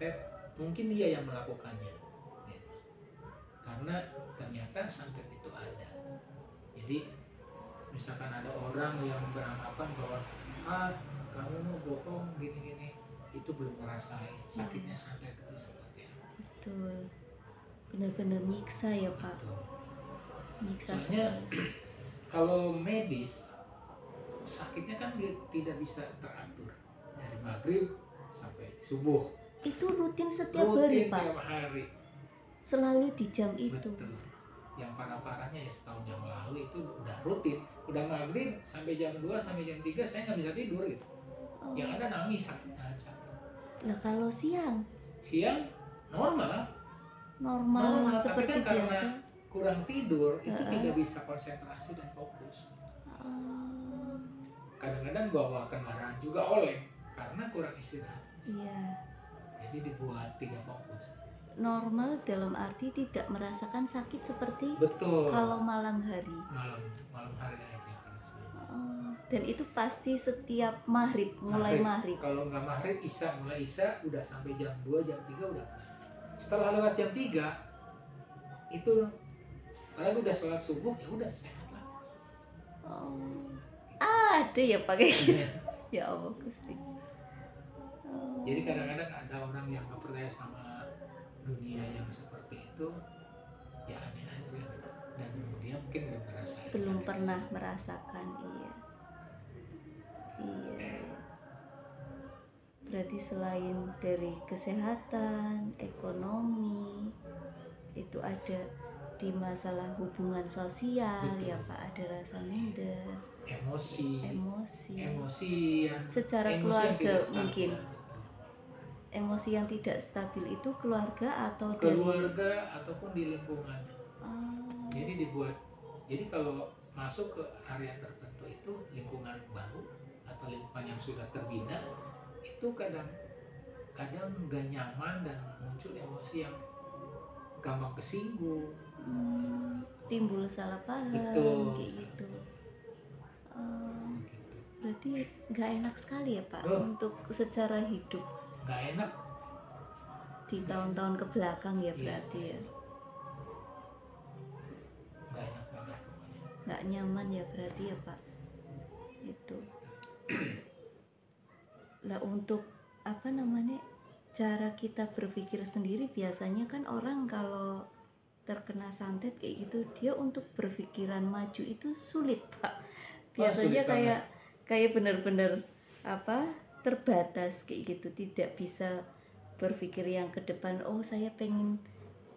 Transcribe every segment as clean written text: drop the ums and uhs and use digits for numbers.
santet, mungkin dia yang melakukannya gitu. Karena ternyata santet itu ada. Jadi misalkan ada orang yang beranggapan bahwa kamu mau bohong gini-gini, itu belum ngerasain sakitnya santet itu seperti apa. Betul, benar-benar nyiksa ya Pak. Betul. Nyiksa Soalnya sekali. kalau medis sakitnya kan dia tidak bisa teratur dari maghrib sampai subuh. Itu rutin setiap hari Pak. Tiap hari. Selalu di jam itu. Betul. Yang parah-parahnya ya setahun yang lalu itu udah rutin, udah maghrib sampai jam 2 sampai jam 3 saya nggak bisa tidur gitu. Yang ada nangis sakit aja. Lah kalau siang normal seperti tapi kan biasa. Karena kurang tidur itu tidak bisa konsentrasi dan fokus. Kadang-kadang bawa kendaraan juga oleng karena kurang istirahat. Iya. Jadi dibuat tidak fokus. Normal dalam arti tidak merasakan sakit seperti betul kalau malam hari. Malam hari aja rasanya. Dan itu pasti setiap maghrib, mulai maghrib. Kalau nggak maghrib, mulai isya udah sampai jam 2, jam 3 udah kerasa. Setelah lewat jam 3 itu padahal udah sholat subuh ya udah sehat lah. Ada ya pakai gitu. Ya Allah Gusti. Jadi kadang-kadang ada orang yang nggak percaya sama dunia yang seperti itu, ya aneh aja gitu. Dan dia mungkin belum pernah merasakan. Iya. Berarti selain dari kesehatan, ekonomi, itu ada di masalah hubungan sosial. Betul. Ya Pak, ada rasa minder, emosi yang secara keluarga yang mungkin emosi yang tidak stabil itu keluarga ataupun di lingkungan. Jadi jadi kalau masuk ke area tertentu itu lingkungan baru atau lingkungan yang sudah terbina itu kadang gak nyaman dan muncul emosi yang gampang kesinggung, timbul salah paham. Betul. Kayak gitu. Berarti gak enak sekali ya Pak untuk secara hidup. Gak enak di tahun-tahun ke belakang ya berarti ya. Gak enak banget pokoknya. Gak nyaman ya berarti ya Pak. Itu. Lah untuk cara kita berpikir sendiri biasanya kan orang kalau terkena santet kayak gitu dia untuk berpikiran maju itu sulit Pak. Biasanya kayak benar-benar terbatas kayak gitu, tidak bisa berpikir yang ke depan. Saya pengen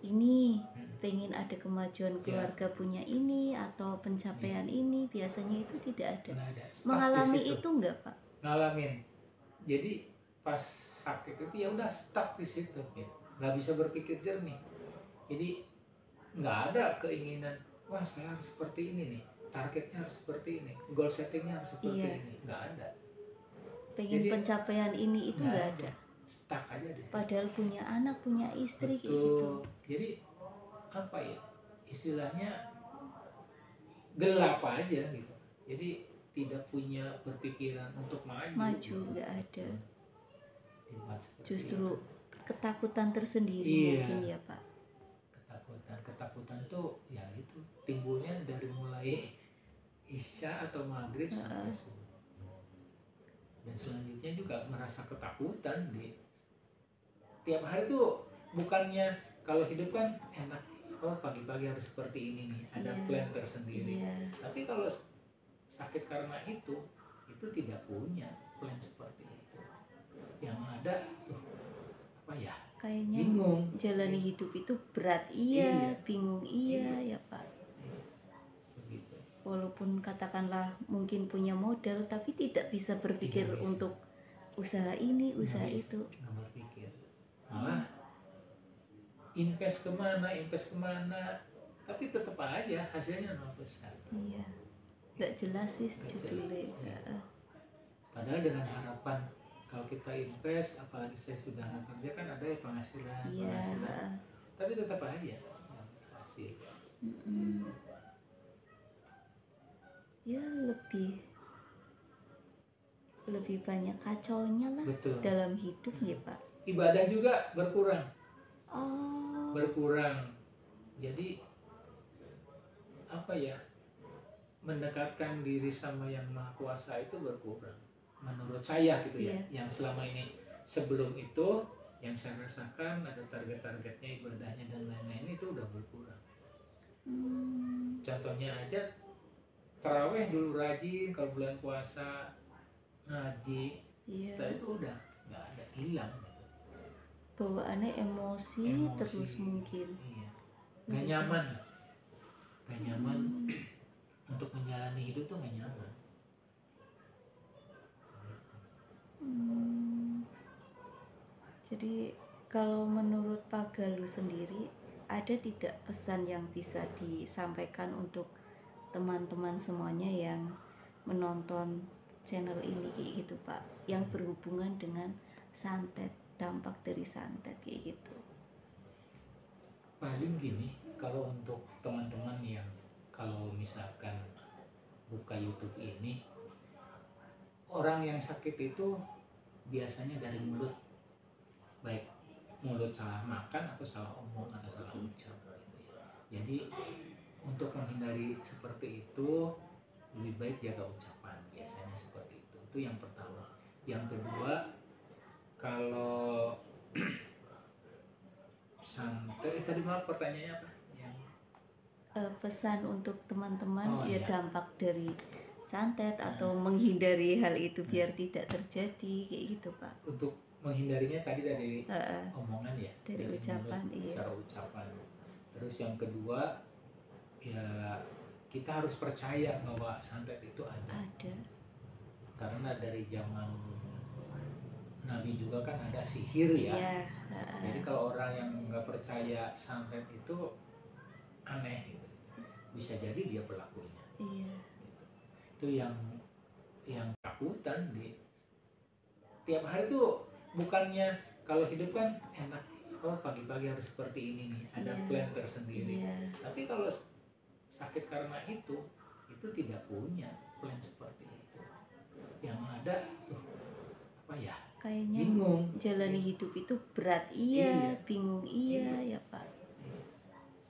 ini, pengen ada kemajuan keluarga punya ini atau pencapaian ini, biasanya itu tidak ada. Mengalami itu enggak Pak? Ngalamin. Jadi pas sakit itu ya udah stuck di situ gitu. Nggak bisa berpikir jernih. Jadi nggak ada keinginan wah saya harus seperti ini nih, targetnya harus seperti ini, goal settingnya harus seperti ini, nggak ada. Pengen pencapaian ini itu nggak ada. Stuck aja deh. Padahal punya anak, punya istri. Betul. Kayak gitu. Jadi istilahnya gelap aja gitu. Jadi tidak punya berpikiran untuk maju nggak ada. Justru ketakutan tersendiri mungkin ya Pak. Ketakutan tuh ya itu timbulnya dari mulai isya atau maghrib sampai subuh. Dan selanjutnya juga merasa ketakutan di tiap hari tuh. Bukannya kalau hidup kan enak, pagi-pagi harus seperti ini nih, ada plan tersendiri. Tapi kalau sakit karena itu tidak punya plan seperti itu. Yang ada kayaknya bingung. Jalani hidup itu berat bingung ya Pak. Begitu. Walaupun katakanlah mungkin punya modal tapi tidak bisa berpikir untuk usaha ini, usaha itu. Nggak berpikir. Malah invest kemana, tapi tetap aja hasilnya 0%. Iya. Nggak jelas judulnya. Padahal dengan harapan kalau kita invest, apalagi saya sudah nggak kerja kan ada ya penghasilan. Tapi tetap aja hasil. Ya lebih banyak kacaunya lah. Betul. Dalam hidup ya Pak. ibadah juga berkurang. Oh, Berkurang. Jadi apa ya, mendekatkan diri sama yang maha kuasa itu berkurang menurut saya gitu ya. iya. Yang selama ini sebelum itu yang saya rasakan ada target-targetnya, ibadahnya dan lain-lain itu udah berkurang. Hmm, Contohnya aja, taraweh dulu rajin kalau bulan puasa, ngaji, iya. setelah itu udah nggak ada, hilang gitu. Bawaannya emosi Emosi, terus mungkin. iya, nggak nyaman, nggak nyaman untuk menjalani hidup tuh nggak nyaman. Hmm, jadi kalau menurut Pak Galuh sendiri, ada tidak pesan yang bisa disampaikan untuk teman-teman semuanya yang menonton channel ini kayak gitu Pak, yang berhubungan dengan santet, dampak dari santet kayak gitu? Paling gini, kalau untuk teman-teman yang kalau misalkan buka YouTube ini, orang yang sakit itu biasanya dari mulut, baik mulut salah makan atau salah omong atau salah ucap gitu ya. Jadi untuk menghindari seperti itu lebih baik jaga ucapan, biasanya seperti itu. Itu yang pertama. Yang kedua, kalau santet, tadi maaf pertanyaannya apa? Yang Pesan untuk teman-teman ya, iya, dampak dari santet atau menghindari hal itu biar tidak terjadi kayak gitu Pak. untuk menghindarinya tadi dari Heeh, omongan ya, dari mulut, ucapan, iya. cara ucapan. Terus yang kedua ya, kita harus percaya bahwa santet itu ada. Ada. Karena dari zaman Nabi juga kan ada sihir ya. Iya. Jadi kalau orang yang nggak percaya santet itu aneh gitu. Bisa jadi dia pelakunya. Iya. Itu yang takutan di tiap hari tuh, bukannya kalau hidup kan enak, oh pagi-pagi harus seperti ini nih, ada Iya. plan tersendiri. Iya. Tapi kalau sakit karena itu tidak punya plan seperti itu. Yang ada apa ya, Kayaknya bingung. jalani hidup itu berat, iya, Iya. bingung, iya, ya Pak.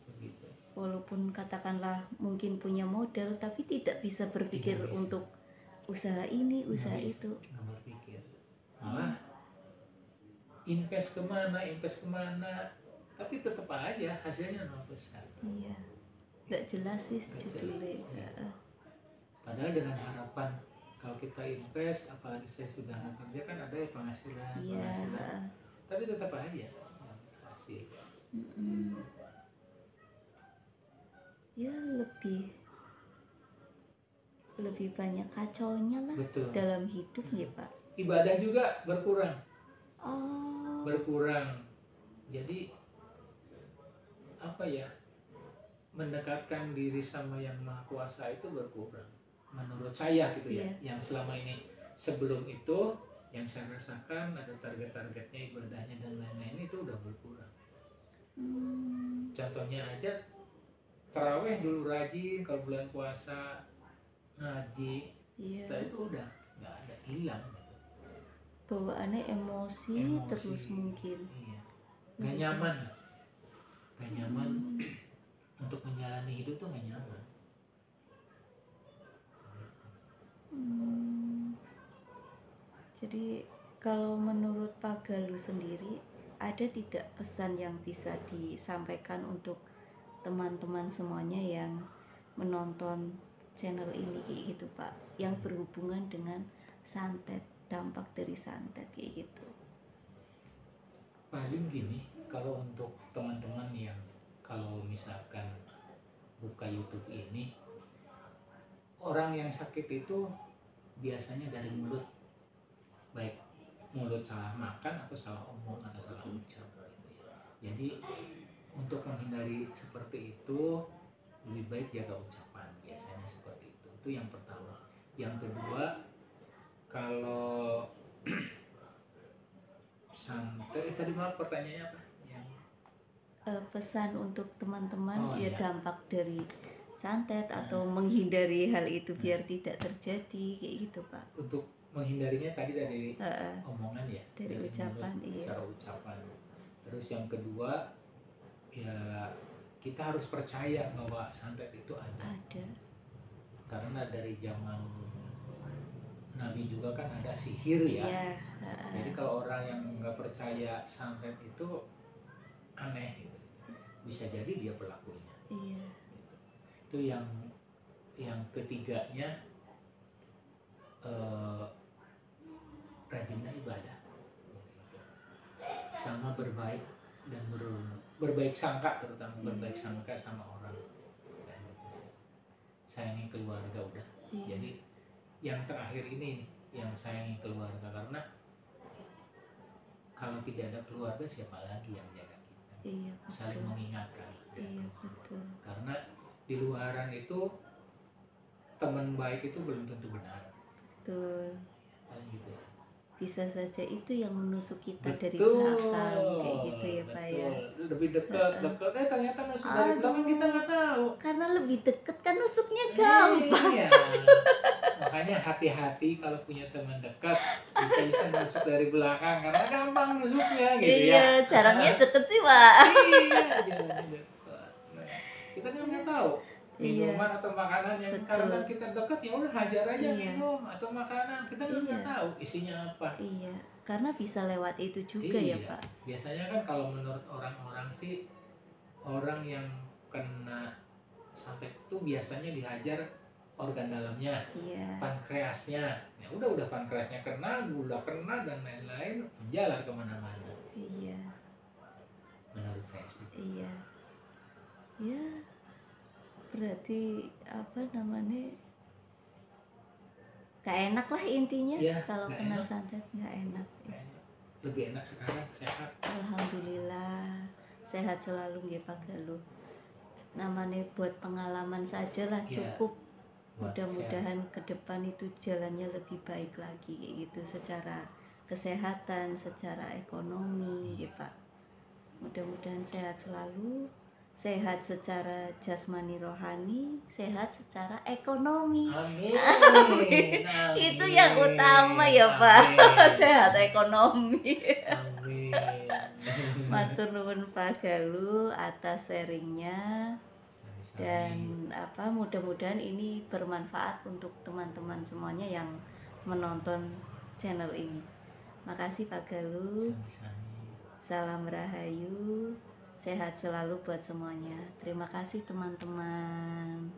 Begitu. Walaupun katakanlah mungkin punya modal, tapi tidak bisa berpikir Tidak bisa. untuk usaha ini, usaha Nggak bisa, itu. nggak berpikir. Malah invest kemana, tapi tetap aja hasilnya 0%. Iya. Nggak jelas sih Nggak judulnya. jelas, iya. Heeh. Padahal dengan harapan kalau kita invest, apalagi saya sudah nggak kerja kan ada ya penghasilan, Iya. tapi tetap aja hasil. Mm-mm. Ya lebih banyak kacaunya lah. Betul. Dalam hidup ya Pak. Ibadah juga berkurang. Oh. Berkurang. Jadi apa ya, mendekatkan diri sama yang maha kuasa itu berkurang menurut saya gitu ya. Iya. Yang selama ini sebelum itu yang saya rasakan ada target-targetnya, ibadahnya dan lain-lain itu udah berkurang. Contohnya aja, taraweh dulu rajin kalau bulan puasa, ngaji, Iya. setelah itu udah nggak ada, hilang gitu. Bawaannya emosi terus mungkin. Iya, nggak nyaman, nggak nyaman untuk menjalani hidup tuh nggak nyaman. Jadi kalau menurut Pak Galuh sendiri, ada tidak pesan yang bisa disampaikan untuk teman-teman semuanya yang menonton channel ini kayak gitu Pak, yang berhubungan dengan santet, dampak dari santet kayak gitu? Paling gini, kalau untuk teman-teman yang kalau misalkan buka YouTube ini, orang yang sakit itu biasanya dari mulut, baik mulut salah makan atau salah omong atau salah ucap gitu ya. Jadi untuk menghindari seperti itu lebih baik jaga ucapan, biasanya seperti itu. Itu yang pertama. Yang kedua, kalau santet, tadi maaf pertanyaannya apa? Yang Pesan untuk teman-teman ya, iya, dampak dari santet atau menghindari hal itu biar tidak terjadi kayak gitu Pak. untuk menghindarinya tadi dari Heeh, omongan ya, dari mulut, ucapan, iya. cara ucapan. Terus yang kedua ya kita harus percaya bahwa santet itu ada, Ada. karena dari zaman Nabi juga kan ada sihir ya. Iya, Jadi kalau orang yang nggak percaya santet itu aneh gitu. Bisa jadi dia pelakunya. iya. Itu yang ketiganya, rajinlah ibadah, sama berbaik dan berbaik sangka, terutama berbaik sangka sama orang. Sayangi keluarga udah. Iya. Jadi yang terakhir ini nih, yang sayangi keluarga, karena kalau tidak ada keluarga siapa lagi yang jaga kita? Iya, Saling betul. mengingatkan. Iya, betul. Karena di luaran itu teman baik itu belum tentu benar. Betul. Paling gitu. Bisa saja itu yang menusuk kita dari Betul, belakang kayak gitu ya Pak ya. betul. Lebih dekat, ternyata nusuk dari belakang kita nggak tahu. Karena lebih deket kan nusuknya gampang. Iya. Makanya hati-hati kalau punya teman dekat, bisa nusuk dari belakang karena gampang nusuknya gitu ya. Iya, jarangnya deket sih Pak. Iya, jangan dekat. Nah, kita kan nggak tahu minuman atau makanan yang Betul. karena kita dekat ya udah hajar aja Iya. minum atau makanan, kita kan nggak Iya. tahu isinya apa. Iya, karena bisa lewat itu juga ya Iya. Pak. Biasanya kan kalau menurut orang-orang sih, orang yang kena santet itu biasanya dihajar organ dalamnya, Iya. pankreasnya. Ya udah pankreasnya kena, gula kena dan lain-lain, menjalar kemana-mana. Iya. Menurut saya sih. Iya. Ya. Berarti apa namanya? Gak enak lah intinya Iya, kalau nggak kena enak. santet, gak enak. Lebih enak sekarang sehat. Alhamdulillah sehat selalu nggih Pak Galuh. Namanya buat pengalaman saja lah Iya, cukup. buat Mudah-mudahan ke depan itu jalannya lebih baik lagi kayak gitu secara kesehatan, secara ekonomi ya Pak. Mudah-mudahan sehat selalu, sehat secara jasmani rohani, sehat secara ekonomi. Amin. Amin. Itu yang utama ya Pak. Sehat ekonomi. Amin. Matur nuwun Pak Galuh atas sharingnya, dan mudah-mudahan ini bermanfaat untuk teman-teman semuanya yang menonton channel ini. Makasih Pak Galuh. Salam rahayu, sehat selalu buat semuanya. Terima kasih teman-teman.